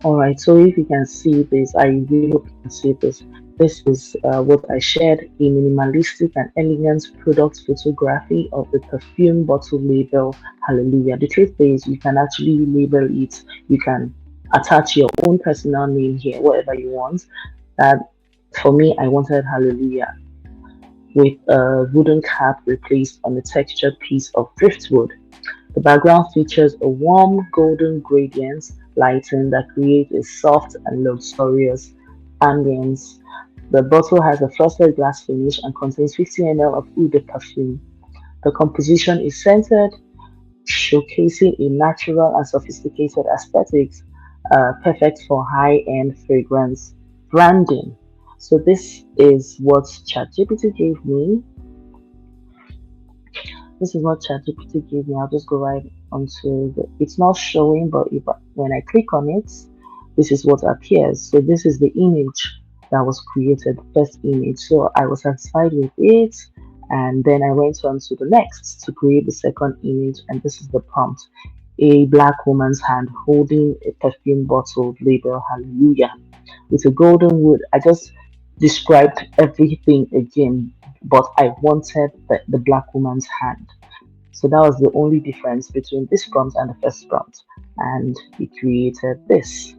All right, so if you can see this, I really hope you can see this. This is what I shared, a minimalistic and elegant product photography of the perfume bottle label. Hallelujah. The truth is, you can actually label it. You can attach your own personal name here, whatever you want. That for me, I wanted Hallelujah with a wooden cap replaced on a textured piece of driftwood. The background features a warm golden gradient lighting that creates a soft and luxurious ambience. The bottle has a frosted glass finish and contains 50 ml of oud perfume. The composition is centered, showcasing a natural and sophisticated aesthetics, perfect for high-end fragrance branding. So this is what ChatGPT gave me. This is what ChatGPT gave me. I'll just go right onto the. It's not showing, but if when I click on it, this is what appears. So this is the image that was created, first image. So I was satisfied with it, and then I went on to the next to create the second image, and this is the prompt: a black woman's hand holding a perfume bottle label Hallelujah with a golden wood. I just described everything again, but I wanted the black woman's hand. So that was the only difference between this prompt and the first prompt. And we created this,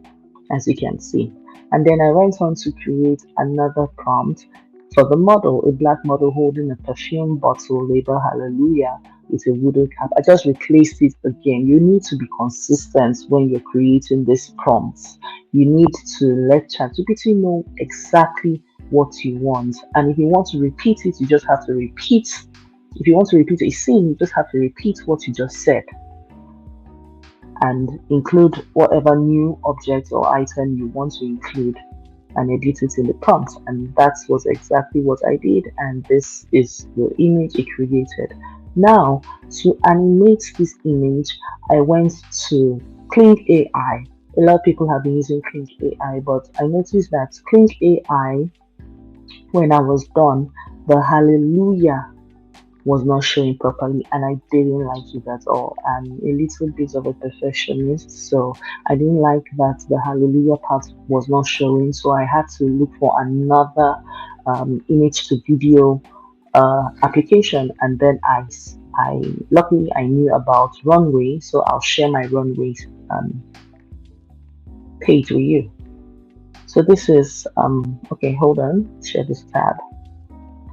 as you can see. And then I went on to create another prompt for the model, a black model holding a perfume bottle labeled Hallelujah with a wooden cap. I just replaced it again. You need to be consistent when you're creating these prompts. You need to let ChatGPT know exactly what you want. And if you want to repeat it, you just have to repeat. If you want to repeat a scene, you just have to repeat what you just said and include whatever new object or item you want to include and edit it in the prompt. And that was exactly what I did. And this is the image it created. Now, to animate this image, I went to Cling AI. A lot of people have been using Cling AI, but I noticed that Cling AI, when I was done, the hallelujah was not showing properly, and I didn't like it at all. I'm a little bit of a perfectionist, so I didn't like that the hallelujah part was not showing. So I had to look for another image to video application, and then I luckily I knew about Runway, so I'll share my Runway um, page with you. So this is okay. Hold on, share this tab.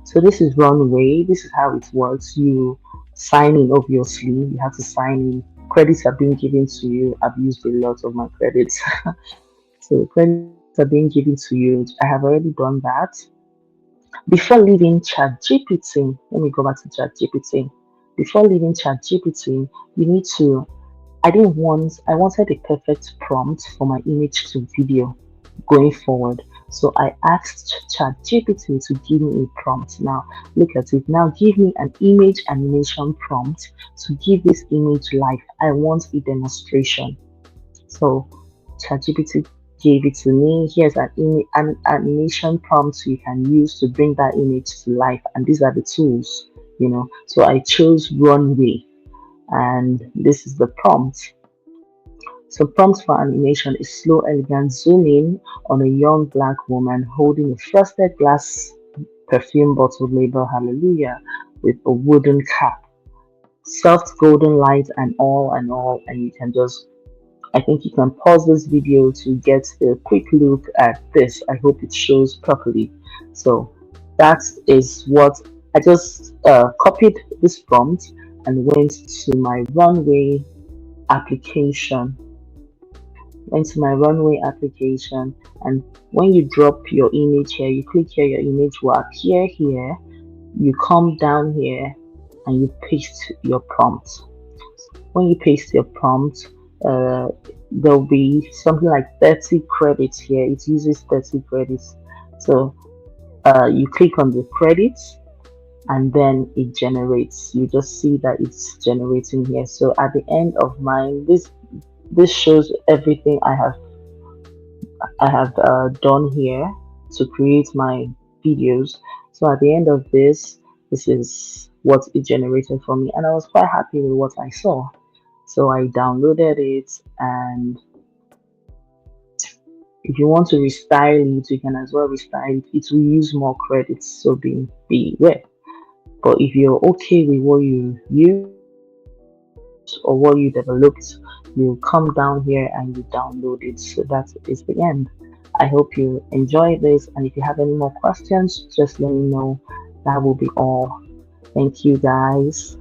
So this is Runway. This is how it works. You sign in, obviously. You have to sign in. Credits are being given to you. I've used a lot of my credits. So credits are being given to you. I have already done that. Before leaving ChatGPT, let me go back to ChatGPT. Before leaving ChatGPT, you need to I wanted a perfect prompt for my image to video going forward. So I asked ChatGPT to give me a prompt. Now look at it. Now give me an image animation prompt to give this image life. I want a demonstration. So ChatGPT gave it to me. Here's an animation prompt you can use to bring that image to life. And these are the tools. So I chose Runway, and this is the prompt. So prompt for animation is slow, elegant zoom in on a young black woman holding a frosted glass perfume bottle labeled Hallelujah with a wooden cap. Soft golden light and you can just I think you can pause this video to get a quick look at this. I hope it shows properly. So that is what I just copied this prompt and went to my Runway application into my Runway application, and when you drop your image here, you click here, your image will appear here. You come down here and you paste your prompt. When you paste your prompt, there'll be something like 30 credits here. It uses 30 credits. So you click on the credits and then it generates. You just see that it's generating here. So at the end of mine, this shows everything I have done here to create my videos. So at the end of this is what it generated for me, and I was quite happy with what I saw. So I downloaded it and If you want to restyle it, you can as well restyle it. It will use more credits, so beware. But if you're okay with what you use or what you developed, you come down here and you download it. So that is the end. I hope you enjoy this, and if you have any more questions, just let me know. That will be all. Thank you, guys.